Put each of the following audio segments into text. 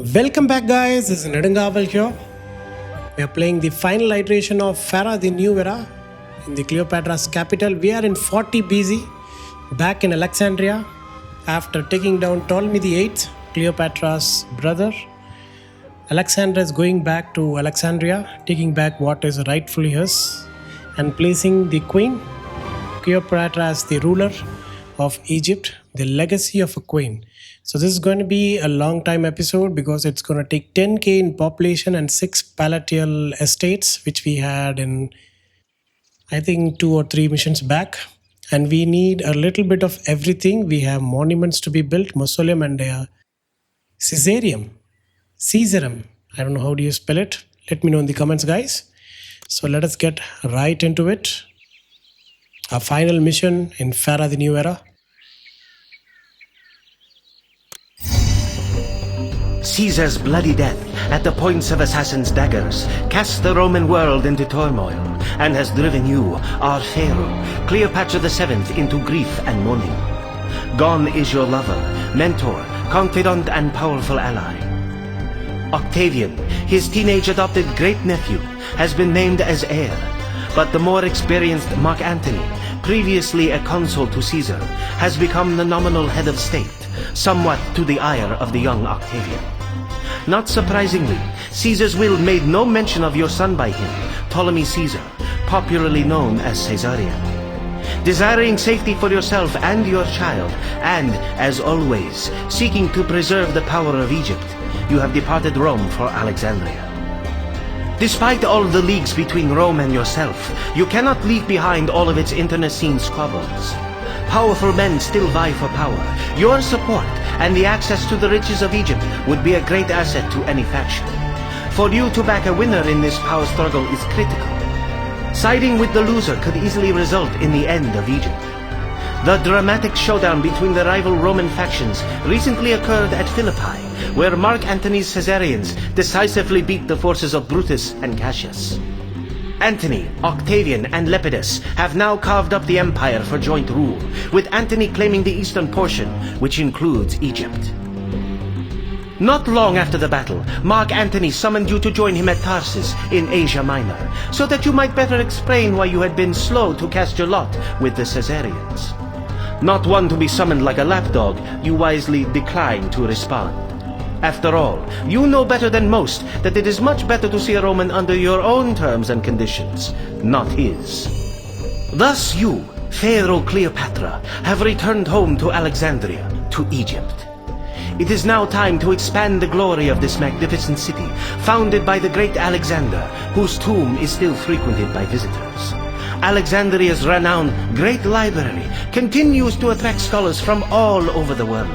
Welcome back, guys. This is Nedungaval here. We are playing the final iteration of Pharaoh, the new era, in the Cleopatra's capital. We are in 40 BC, back in Alexandria, after taking down Ptolemy the VIII, Cleopatra's brother. Alexander is going back to Alexandria, taking back what is rightfully his, and placing the queen, Cleopatra, as the ruler of Egypt, the legacy of a queen. So this is going to be a long time episode because it's going to take 10k in population and 6 palatial estates, which we had in, I think, 2 or 3 missions back. And we need a little bit of everything. We have monuments to be built, Mausoleum and Caesareum. Caesareum. I don't know how do you spell it. Let me know in the comments, guys. So let us get right into it. Our final mission in Pharaoh, the new era. Caesar's bloody death at the points of assassins' daggers cast the Roman world into turmoil and has driven you, our Pharaoh, Cleopatra VII, into grief and mourning. Gone is your lover, mentor, confidant and powerful ally. Octavian, his teenage adopted great-nephew, has been named as heir, but the more experienced Mark Antony, previously a consul to Caesar, has become the nominal head of state, somewhat to the ire of the young Octavian. Not surprisingly, Caesar's will made no mention of your son by him, Ptolemy Caesar, popularly known as Caesareum. Desiring safety for yourself and your child, and, as always, seeking to preserve the power of Egypt, you have departed Rome for Alexandria. Despite all the leagues between Rome and yourself, you cannot leave behind all of its internecine squabbles. Powerful men still vie for power. Your support and the access to the riches of Egypt would be a great asset to any faction. For you to back a winner in this power struggle is critical. Siding with the loser could easily result in the end of Egypt. The dramatic showdown between the rival Roman factions recently occurred at Philippi, where Mark Antony's Caesareans decisively beat the forces of Brutus and Cassius. Antony, Octavian, and Lepidus have now carved up the empire for joint rule, with Antony claiming the eastern portion, which includes Egypt. Not long after the battle, Mark Antony summoned you to join him at Tarsus in Asia Minor, so that you might better explain why you had been slow to cast your lot with the Caesareans. Not one to be summoned like a lapdog, you wisely declined to respond. After all, you know better than most that it is much better to see a Roman under your own terms and conditions, not his. Thus you, Pharaoh Cleopatra, have returned home to Alexandria, to Egypt. It is now time to expand the glory of this magnificent city, founded by the great Alexander, whose tomb is still frequented by visitors. Alexandria's renowned Great Library continues to attract scholars from all over the world.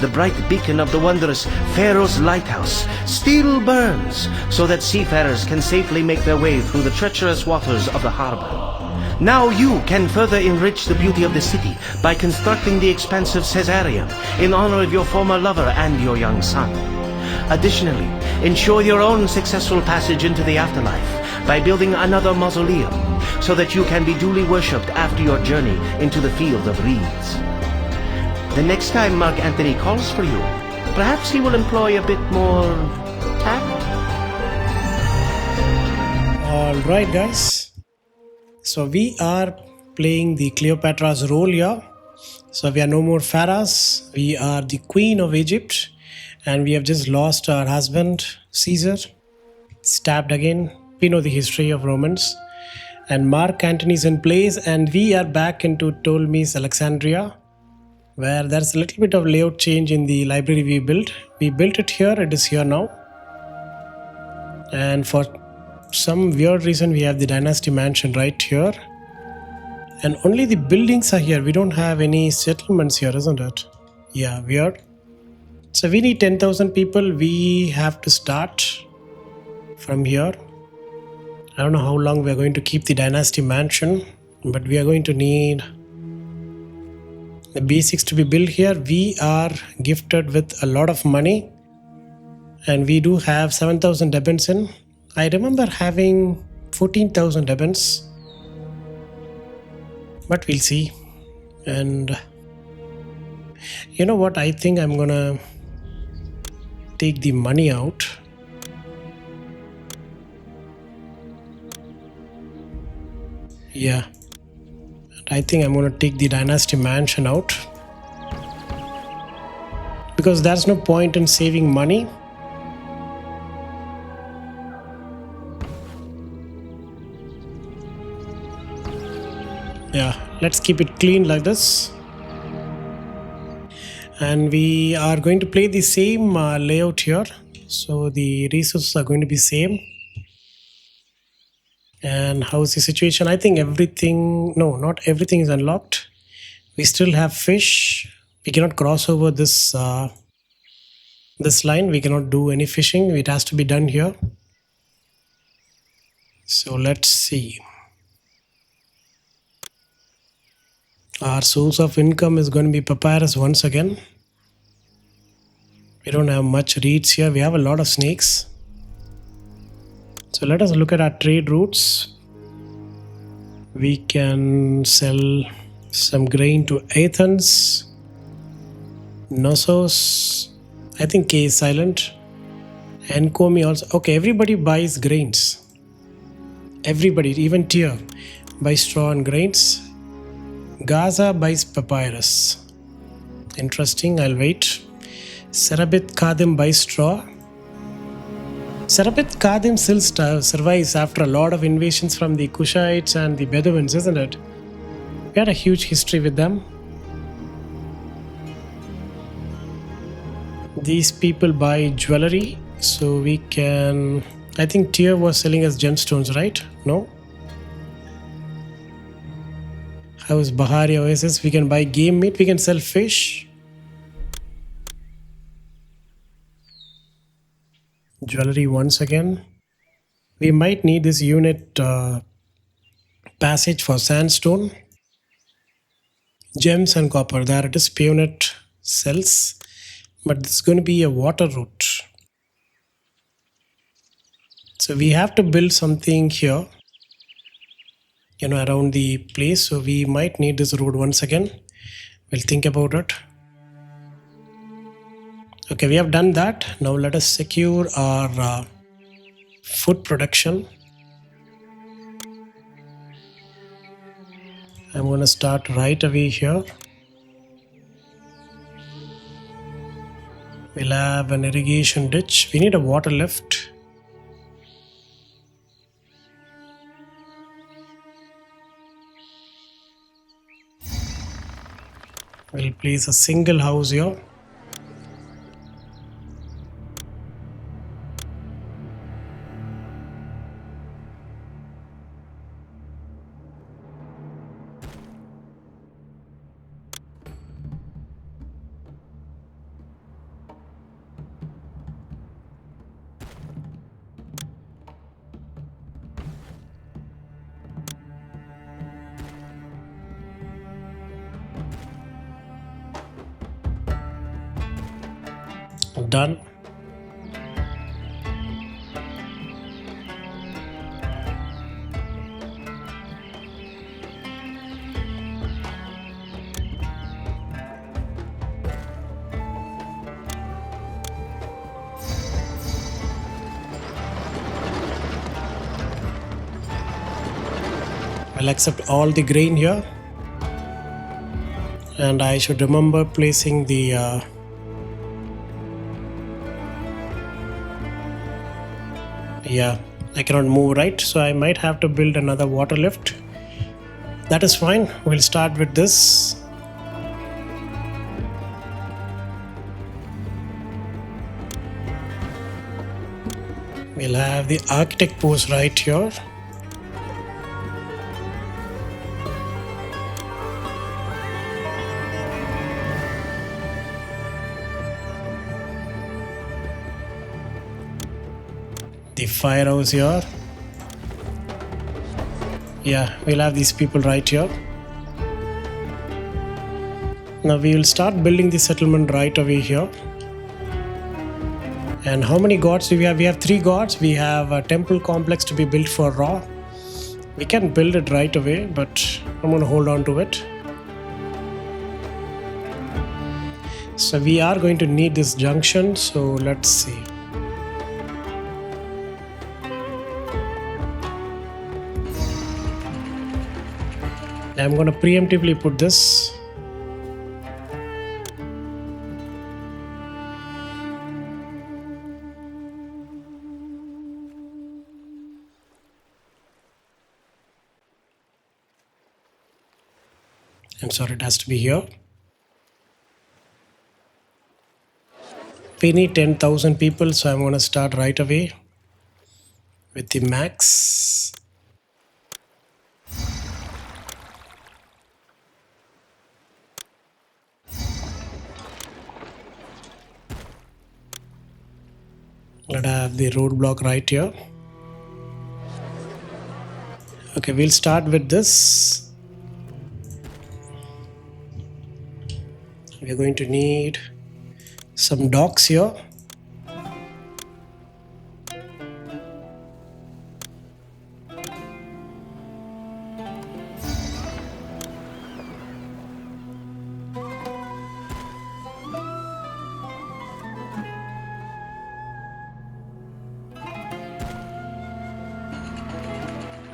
The bright beacon of the wondrous Pharaoh's lighthouse still burns so that seafarers can safely make their way through the treacherous waters of the harbor. Now you can further enrich the beauty of the city by constructing the expansive Caesareum in honor of your former lover and your young son. Additionally, ensure your own successful passage into the afterlife by building another mausoleum so that you can be duly worshipped after your journey into the field of reeds. The next time Mark Antony calls for you, perhaps he will employ a bit more tact. Alright, guys. So we are playing the Cleopatra's role here. So we are no more pharaohs. We are the queen of Egypt. And we have just lost our husband, Caesar. Stabbed again. We know the history of Romans. And Mark Antony is in place. And we are back into Ptolemy's Alexandria, where there's a little bit of layout change in the library we built. We built it here, it is here now. And for some weird reason, we have the dynasty mansion right here. And only the buildings are here. We don't have any settlements here, isn't it? Yeah, weird. So we need 10,000 people. We have to start from here. I don't know how long we are going to keep the dynasty mansion, but we are going to need the basics to be built here. We are gifted with a lot of money and we do have 7,000 debents in. I remember having 14,000 debents, but we'll see. And you know what, I think I'm gonna take the money out. Yeah. I think I'm going to take the dynasty mansion out. Because there's no point in saving money. Yeah, let's keep it clean like this. And we are going to play the same layout here. So the resources are going to be same. And how's the situation? I think everything, no, not everything is unlocked. We still have fish. We cannot cross over this this line. We cannot do any fishing. It has to be done here. So let's see. Our source of income is going to be papyrus once again. We don't have much reeds here. We have a lot of snakes. So let us look at our trade routes. We can sell some grain to Athens, Knossos, I think K is silent, and Komi also. Okay, everybody buys grains. Everybody, even Tyre, buys straw and grains. Gaza buys papyrus. Interesting, I'll wait. Serabit Kadim buys straw. Serabit Kadim still survives after a lot of invasions from the Kushites and the Bedouins, isn't it? We had a huge history with them. These people buy jewelry, so we can... I think Tyre was selling us gemstones, right? No? How is Bahari Oasis? We can buy game meat, we can sell fish. Jewelry once again. We might need this unit passage for sandstone. Gems and copper. There it is, Punet cells. But this is going to be a water route. So we have to build something here, around the place. So we might need this road once again. We'll think about it. Okay, we have done that. Now let us secure our food production. I'm going to start right away here. We'll have an irrigation ditch. We need a water lift. We'll place a single house here. Done. I'll accept all the grain here, and I should remember placing the yeah, I cannot move, right? So I might have to build another water lift. That is fine. We'll start with this. We'll have the architect post right here. The Pharaohs here. Yeah, we'll have these people right here. Now we will start building the settlement right away here. And how many gods do we have? We have 3 gods. We have a temple complex to be built for Ra. We can build it right away, but I'm going to hold on to it. So we are going to need this junction, so let's see. I'm going to preemptively put this. I'm sorry, it has to be here. We need 10,000 people, so I'm going to start right away with the max. Let's have the roadblock right here. Okay, we'll start with this. We're going to need some docks here.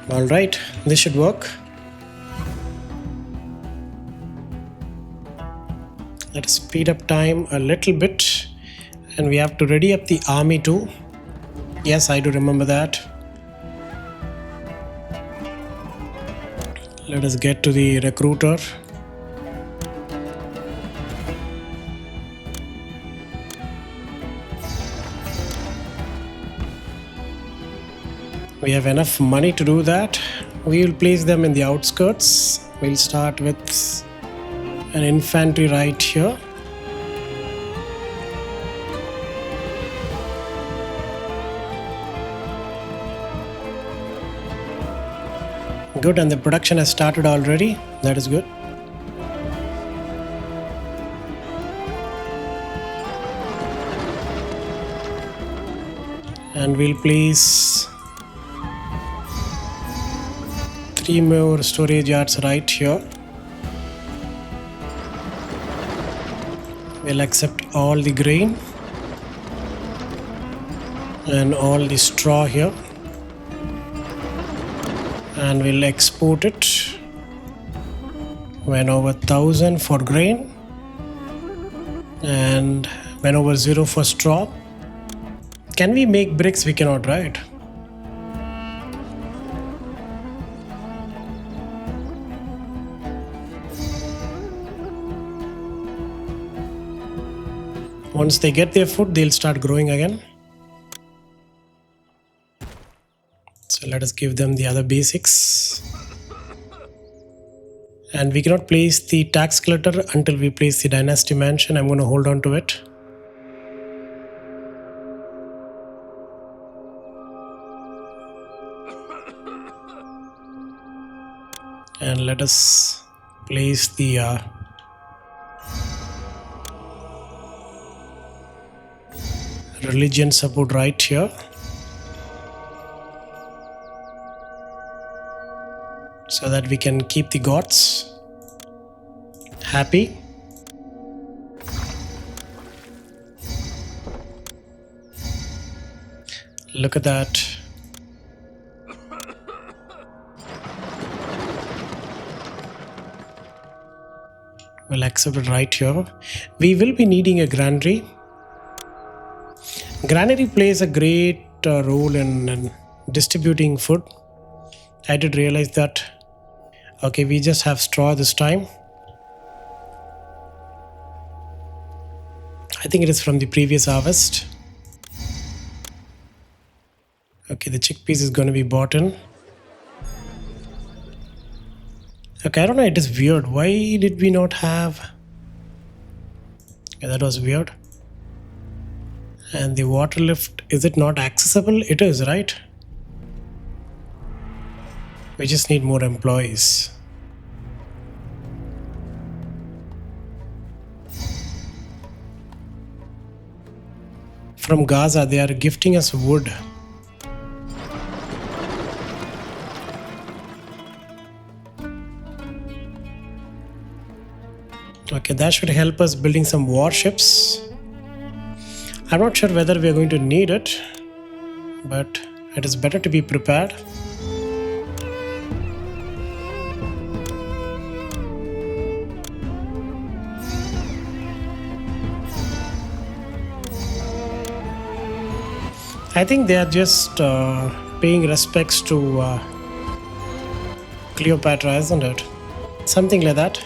All right, this should work. Let's speed up time a little bit, and we have to ready up the army too. Yes, I do remember that. Let us get to the recruiter. We have enough money to do that. We will place them in the outskirts. We'll start with an infantry right here. Good, and the production has started already. That is good. And we'll place 3 more storage yards right here. We'll accept all the grain and all the straw here, and we'll export it when over 1,000 for grain and when over 0 for straw. Can we make bricks? We cannot, right? Once they get their food, they'll start growing again. So let us give them the other basics. And we cannot place the tax collector until we place the dynasty mansion. I'm going to hold on to it. And let us place the religion support right here, so that we can keep the gods happy. Look at that. We'll accept it right here. We will be needing a granary. Granary plays a great role in distributing food. I did realize that. Okay, we just have straw this time. I think it is from the previous harvest. Okay, the chickpeas is going to be bought in. Okay, I don't know, it is weird. Why did we not have... Okay, that was weird. And the water lift, is it not accessible? It is, right? We just need more employees. From Gaza, they are gifting us wood. Okay, that should help us building some warships. I'm not sure whether we are going to need it, but it is better to be prepared. I think they are just paying respects to Cleopatra, isn't it? Something like that.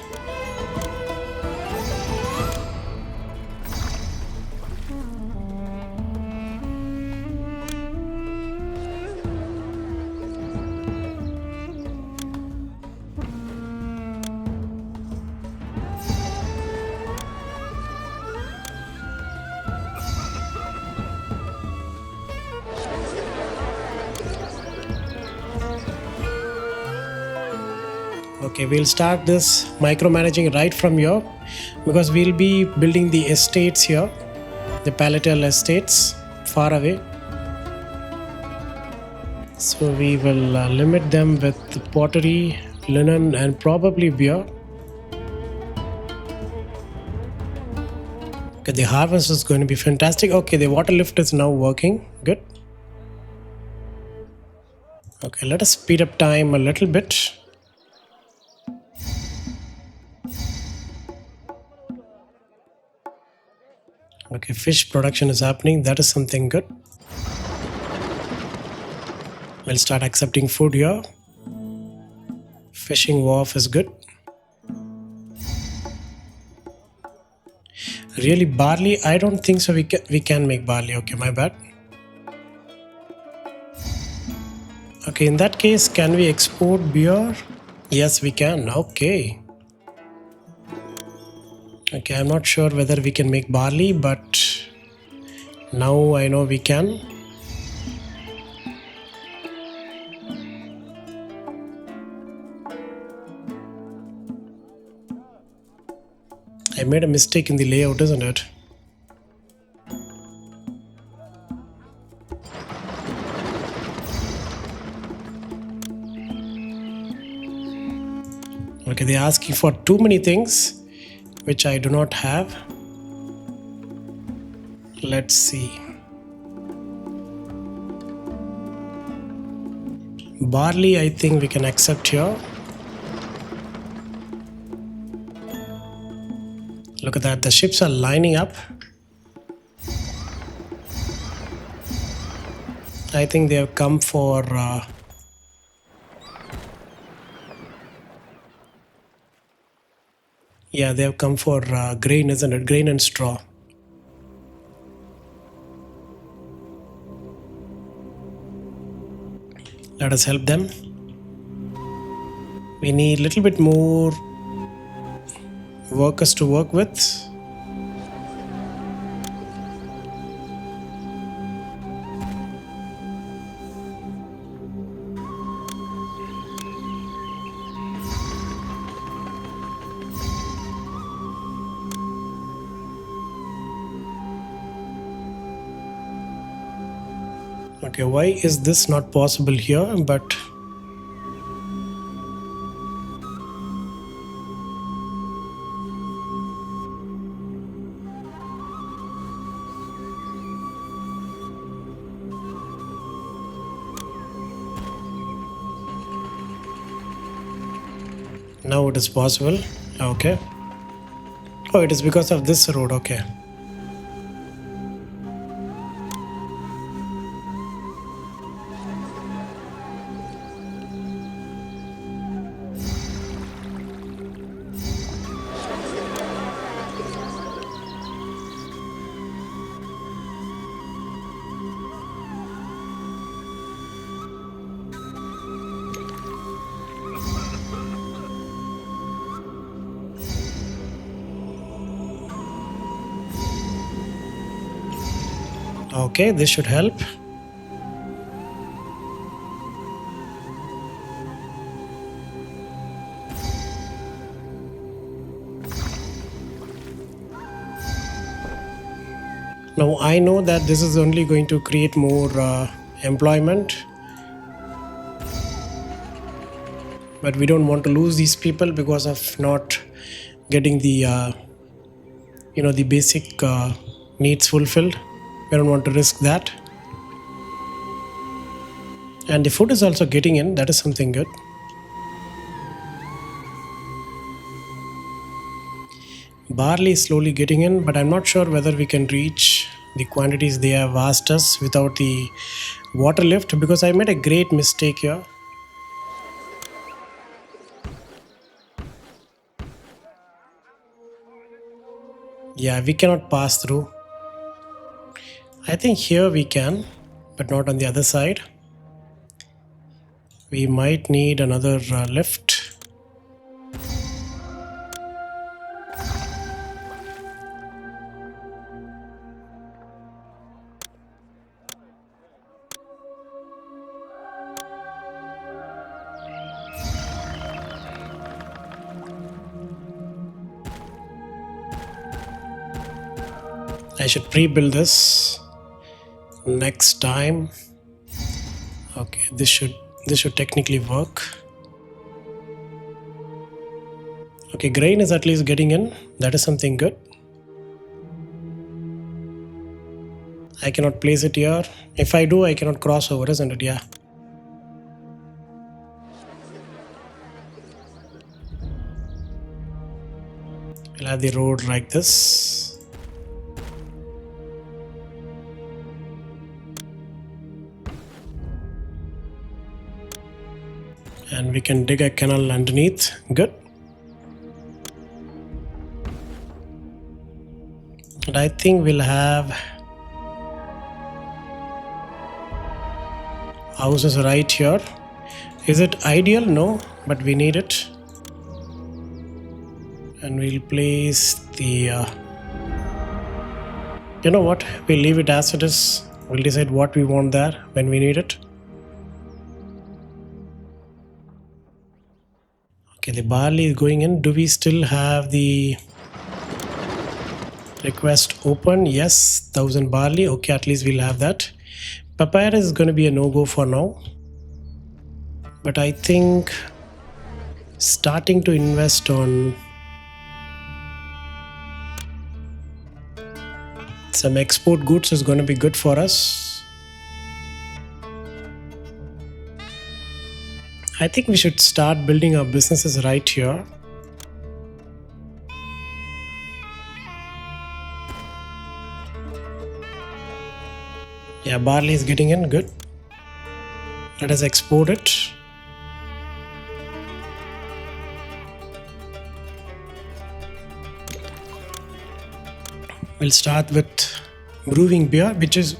Okay, we'll start this micromanaging right from here because we'll be building the estates here, the palatal estates far away. So we will limit them with pottery, linen, and probably beer. Okay, the harvest is going to be fantastic. Okay, the water lift is now working. Good. Okay, let us speed up time a little bit. Okay, fish production is happening. That is something good. We'll start accepting food here. Fishing wharf is good. Really, barley? I don't think so. We can make barley. Okay, my bad. Okay, in that case, can we export beer? Yes, we can. Okay. Okay, I'm not sure whether we can make barley, but now I know we can. I made a mistake in the layout, isn't it? Okay, they're asking for too many things, which I do not have. Let's see. Barley, I think we can accept here. Look at that, the ships are lining up. I think they have come for yeah, they have come for grain, isn't it? Grain and straw. Let us help them. We need a little bit more workers to work with. Okay, why is this not possible here? But now it is possible. Okay. Oh, it is because of this road. Okay. Okay, this should help. Now I know that this is only going to create more employment, but we don't want to lose these people because of not getting the the basic needs fulfilled. We don't want to risk that. And the food is also getting in. That is something good. Barley is slowly getting in, but I'm not sure whether we can reach the quantities they have asked us without the water lift, because I made a great mistake here. Yeah, we cannot pass through. I think here we can, but not on the other side. We might need another lift. I should pre-build this next time. Okay, this should technically work. Okay, grain is at least getting in. That is something good. I cannot place it here. If I do, I cannot cross over, isn't it? Yeah. We'll have the road like this. And we can dig a canal underneath. Good. And I think we'll have houses right here. Is it ideal? No, but we need it. And we'll place the you know what, we'll leave it as it is. We'll decide what we want there when we need it. Okay, the barley is going in. Do we still have the request open? Yes, 1000 barley. Okay, at least we'll have that. Papaya is going to be a no-go for now, but I think starting to invest on some export goods is going to be good for us. I think we should start building our businesses right here. Yeah, barley is getting in. Good. Let us export it. We'll start with brewing beer, which is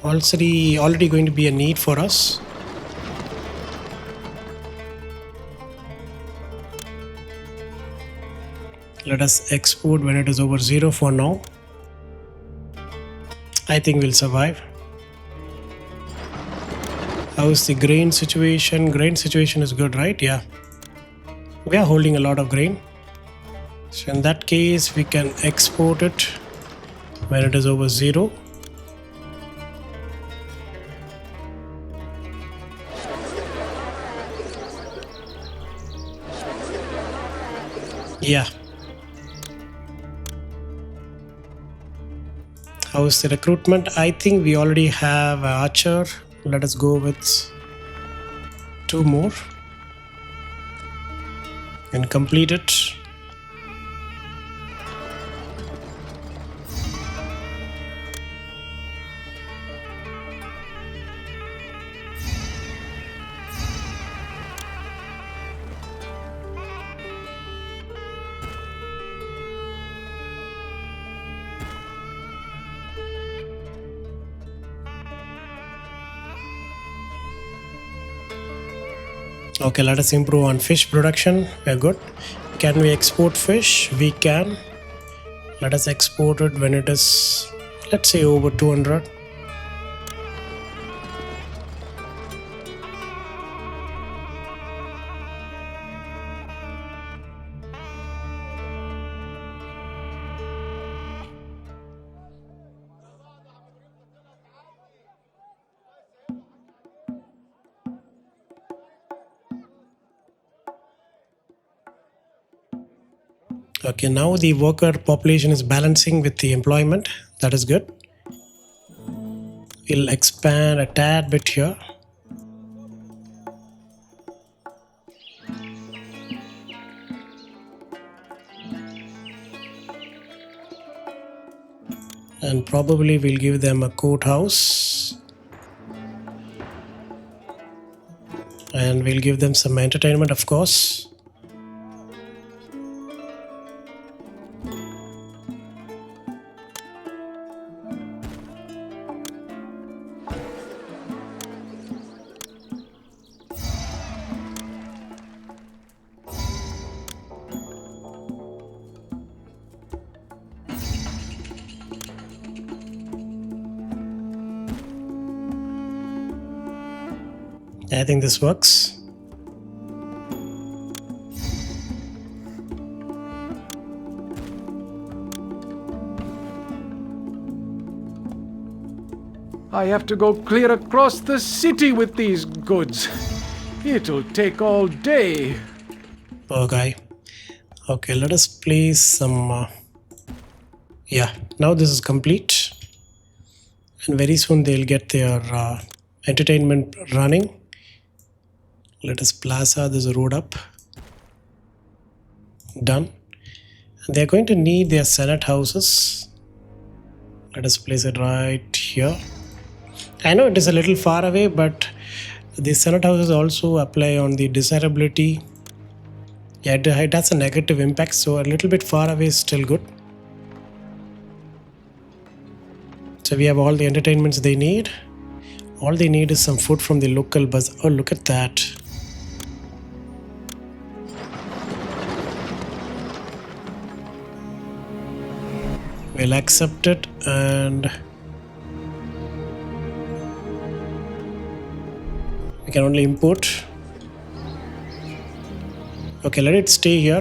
already going to be a need for us. Let us export when it is over 0 for now. I think we'll survive. How is the grain situation? Grain situation is good, right? Yeah. We are holding a lot of grain. So in that case, we can export it when it is over 0. Yeah. How is the recruitment? I think we already have an archer. Let us go with 2 more and complete it. Okay, let us improve on fish production. We're good. Can we export fish? We can. Let us export it when it is, let's say, over 200. Okay, now the worker population is balancing with the employment. That is good. We'll expand a tad bit here. And probably we'll give them a courthouse. And we'll give them some entertainment, of course. I think this works. I have to go clear across the city with these goods. It'll take all day. Poor guy. Okay, let us place some... yeah, now this is complete. And very soon they'll get their entertainment running. Let us plaza this road up. Done. And they're going to need their senate houses. Let us place it right here. I know it is a little far away, but the senate houses also apply on the desirability. Yeah, it has a negative impact, so a little bit far away is still good. So we have all the entertainments they need. All they need is some food from the local bazaar. Oh, look at that. We'll accept it and we can only import. Okay, let it stay here.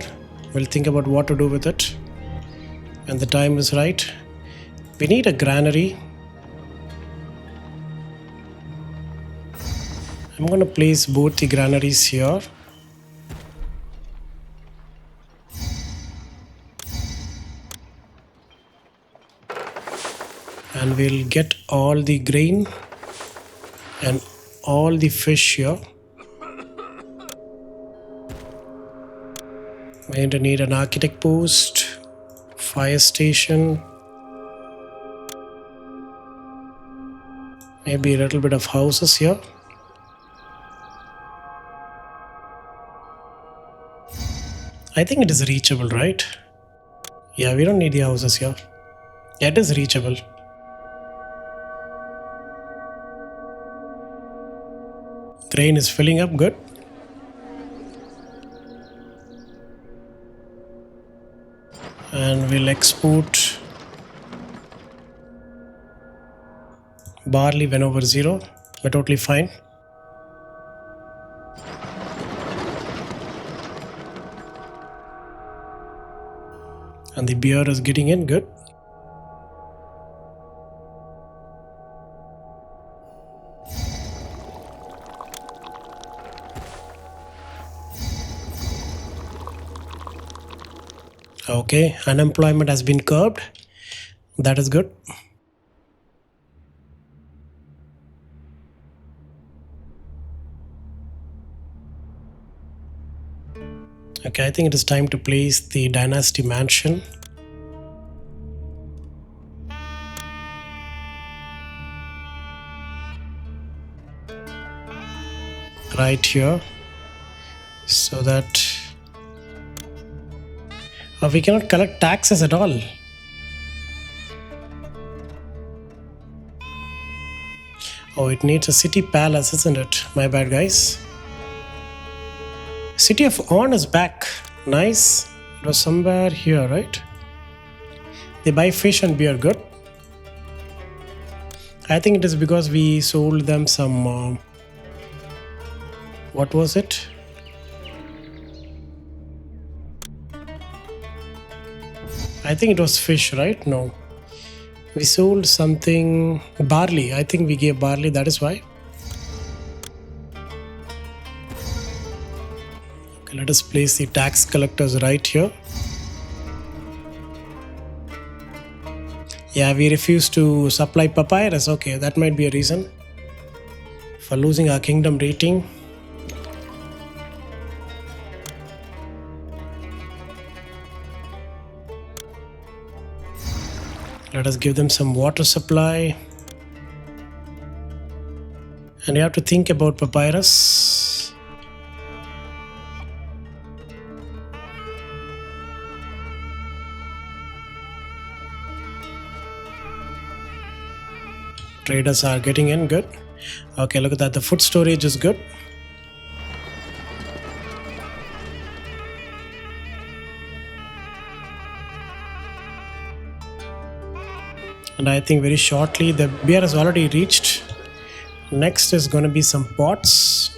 We'll think about what to do with it when the time is right. We need a granary. I'm going to place both the granaries here. And we'll get all the grain and all the fish here. We're going to need an architect post, fire station, maybe a little bit of houses here. I think it is reachable, right? Yeah, we don't need the houses here. Yeah, it is reachable. Grain is filling up good. And we'll export barley when over 0. We're totally fine. And the beer is getting in good. Okay, unemployment has been curbed. That is good. Okay, I think it is time to place the dynasty mansion. Right here. So that we cannot collect taxes at all. Oh, it needs a city palace, isn't it? My bad, guys. City of On is back. Nice. It was somewhere here, right? They buy fish and beer. Good. I think it is because we sold them some... what was it? I think it was fish, right? No. We sold something... barley. I think we gave barley. That is why. Okay, let us place the tax collectors right here. Yeah, we refuse to supply papyrus. Okay, that might be a reason for losing our kingdom rating. Let us give them some water supply. And you have to think about papyrus. Traders are getting in, good. Okay, look at that. The food storage is good. And I think very shortly the beer has already reached. Next is going to be some pots.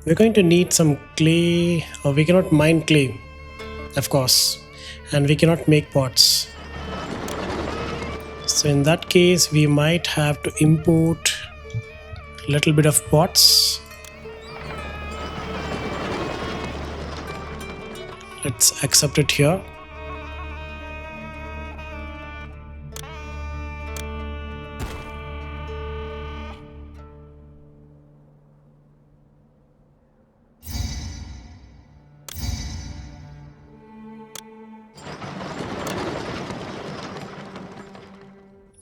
We're going to need some clay, or we cannot mine clay, of course, and we cannot make pots. So in that case, we might have to import a little bit of pots. Let's accept it here.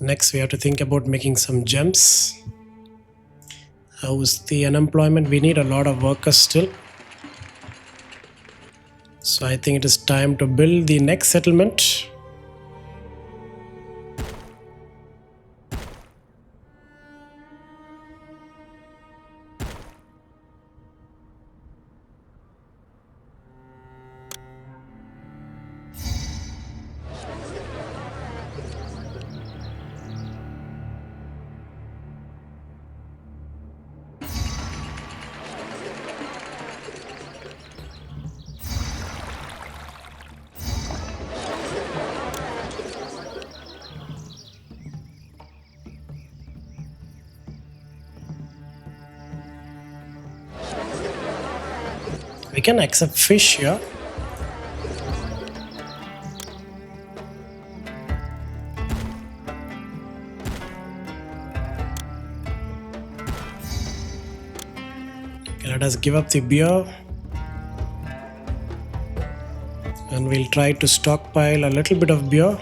Next, we have to think about making some gems. How's the unemployment? We need a lot of workers still. So I think it is time to build the next settlement. We can accept fish here. Okay, let us give up the beer. And we'll try to stockpile a little bit of beer.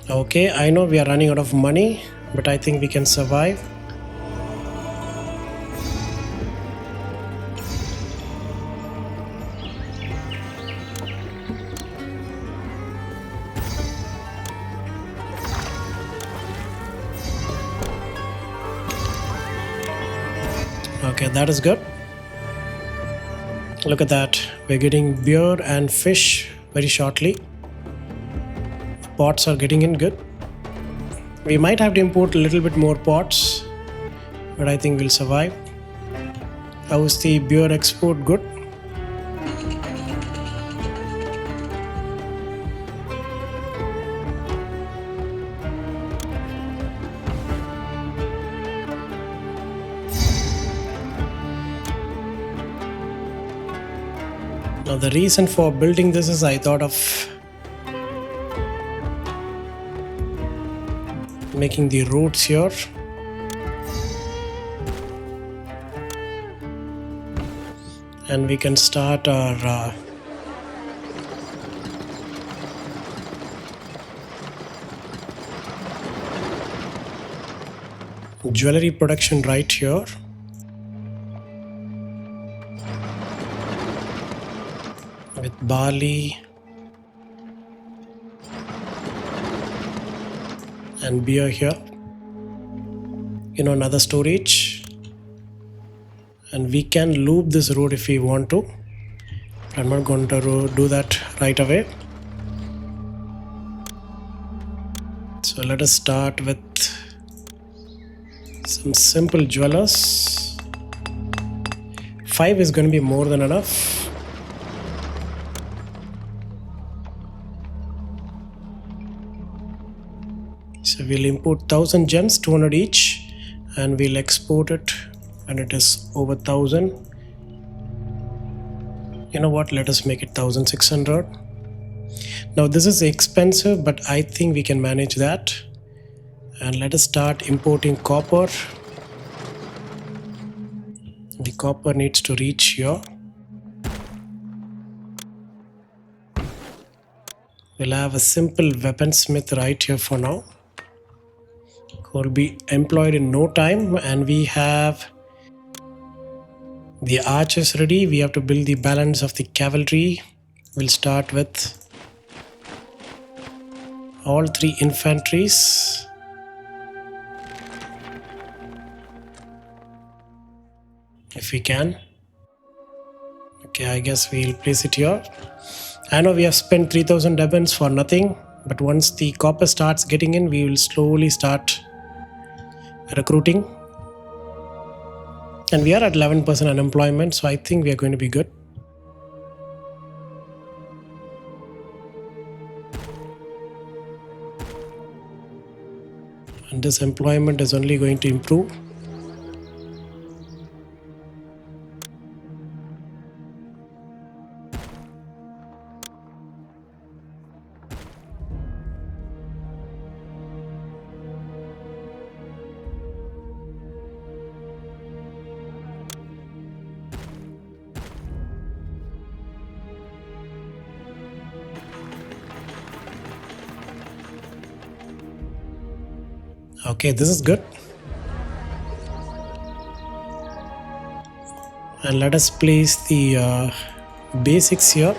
Okay, I know we are running out of money, but I think we can survive. Okay, that is good. Look at that. We're getting beer and fish very shortly. Pots are getting in good. We might have to import a little bit more pots, but I think we'll survive. How's the beer export? Good. Now the reason for building this is I thought of making the roads here. And we can start our jewelry production right here. With barley and beer here. Another storage. And we can loop this road if we want to. I'm not going to do that right away. So let us start with some simple jewelers. 5 is going to be more than enough. So we'll import 1000 gems, 200 each, and we'll export it when it is over 1000. You know what, let us make it 1600. Now this is expensive, but I think we can manage that. And let us start importing copper. The copper needs to reach here. We'll have a simple weaponsmith right here for now, who will be employed in no time. And we have the archers ready. We have to build the balance of the cavalry. We'll start with all 3 infantries. If we can. Okay, I guess we'll place it here. I know we have spent 3000 diamonds for nothing, but once the copper starts getting in, we will slowly start recruiting. And we are at 11% unemployment, so I think we are going to be good. And this employment is only going to improve. Okay, this is good. And let us place the basics here.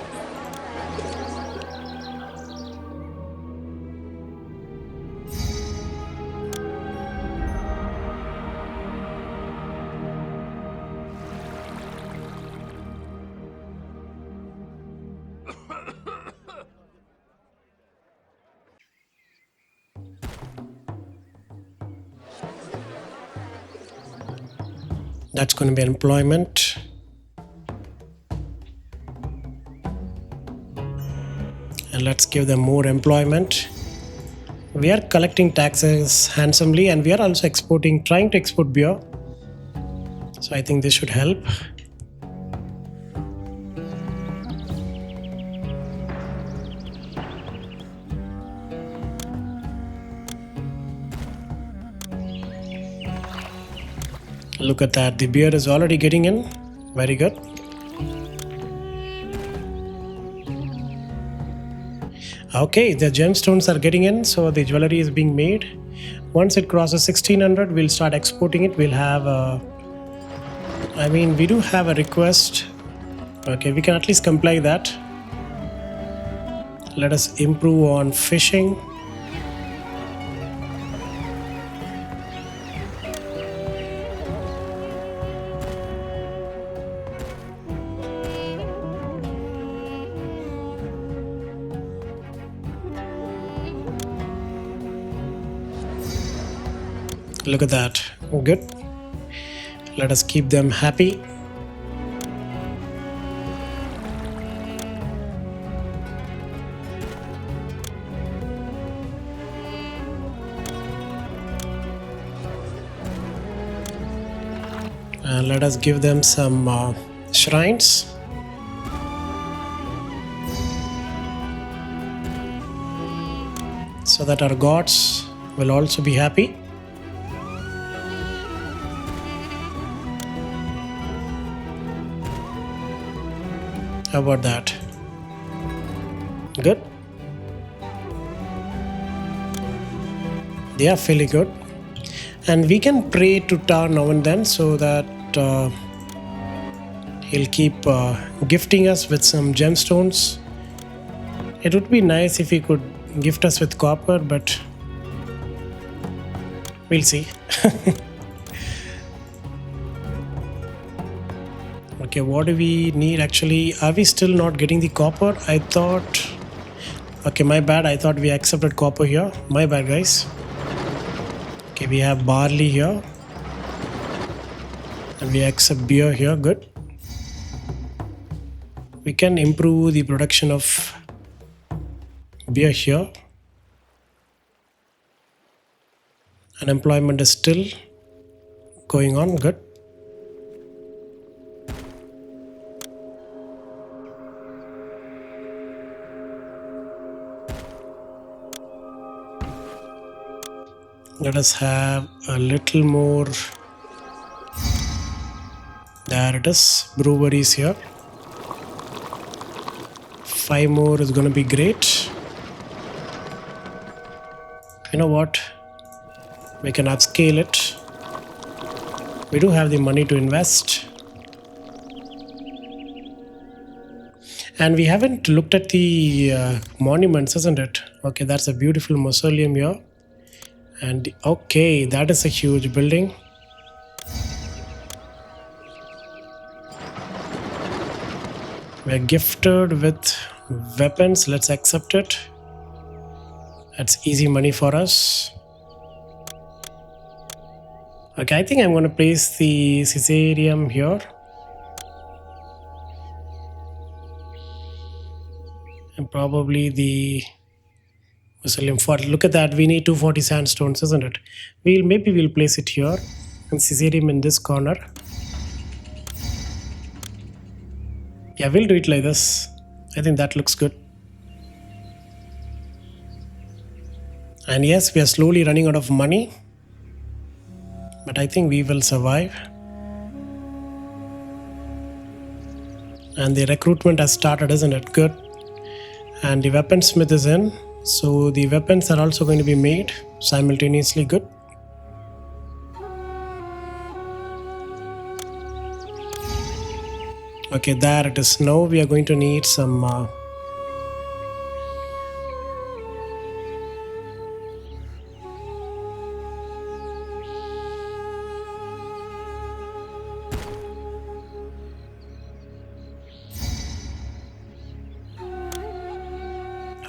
That's going to be employment. And let's give them more employment. We are collecting taxes handsomely, and we are also trying to export beer. So I think this should help. Look at that, the beer is already getting in. Very good. Okay, the gemstones are getting in, so the jewelry is being made. Once it crosses 1600, we'll start exporting it. We'll have we do have a request. Okay, we can at least comply that. Let us improve on fishing. Look at that. Good. Let us keep them happy. And let us give them some shrines. So that our gods will also be happy. How about that? Good. They are fairly good. And we can pray to Tar now and then so that he'll keep gifting us with some gemstones. It would be nice if he could gift us with copper, but we'll see. Okay, what do we need actually? Are we still not getting the copper? I thought... Okay, my bad. I thought we accepted copper here. My bad, guys. Okay, we have barley here. And we accept beer here. Good. We can improve the production of beer here. Unemployment is still going on. Good. Let us have a little more. There it is. Breweries here. 5 more is going to be great. You know what? We can upscale it. We do have the money to invest. And we haven't looked at the monuments, isn't it? Okay, that's a beautiful mausoleum here. And okay, that is a huge building. We're gifted with weapons. Let's accept it. That's easy money for us. Okay, I think I'm going to place the Caesareum here. And probably the Mausoleum 40. Look at that. We need 240 sandstones, isn't it? Maybe we'll place it here. And Caesareum in this corner. Yeah, we'll do it like this. I think that looks good. And yes, we are slowly running out of money. But I think we will survive. And the recruitment has started, isn't it? Good. And the weaponsmith is in. So the weapons are also going to be made simultaneously. Good. Okay, there it is. Now we are going to need some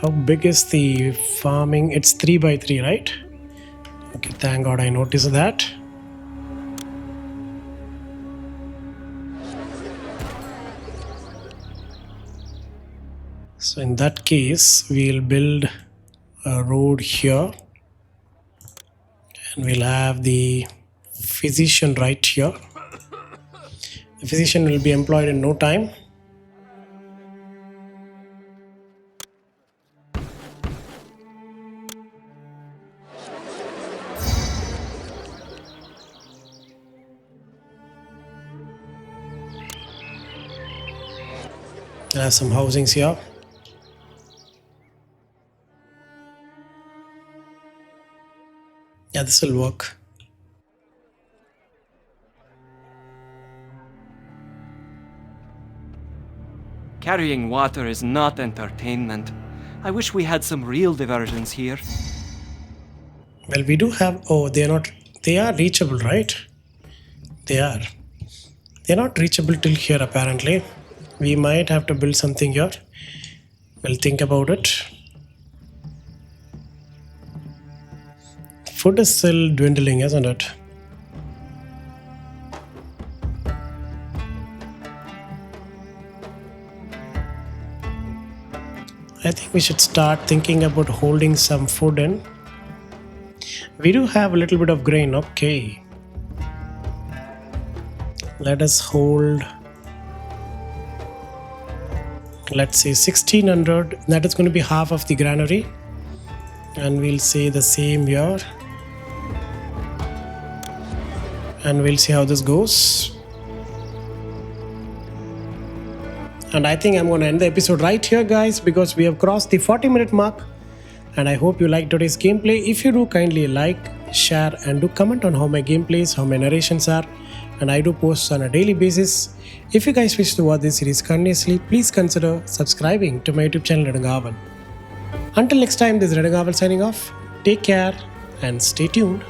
how big is the farming? It's 3 by 3, right? Okay, thank God I noticed that. So in that case, we'll build a road here. And we'll have the physician right here. The physician will be employed in no time. There are some housings here. Yeah, this will work. Carrying water is not entertainment. I wish we had some real diversions here. Well, we do have... Oh, they are reachable, right? They are. They're not reachable till here, apparently. We might have to build something here. We'll think about it. Food is still dwindling, isn't it? I think we should start thinking about holding some food in. We do have a little bit of grain. Okay. Let us hold, let's say 1600. That is going to be half of the granary. And we'll say the same here. And we'll see how this goes. And I think I'm going to end the episode right here, guys, because we have crossed the 40-minute mark. And I hope you liked today's gameplay. If you do, kindly like, share, and do comment on how my gameplays, how my narrations are. And I do post on a daily basis. If you guys wish to watch this series continuously, please consider subscribing to my YouTube channel Redangaval. Until next time, this is Redangaval signing off. Take care and stay tuned.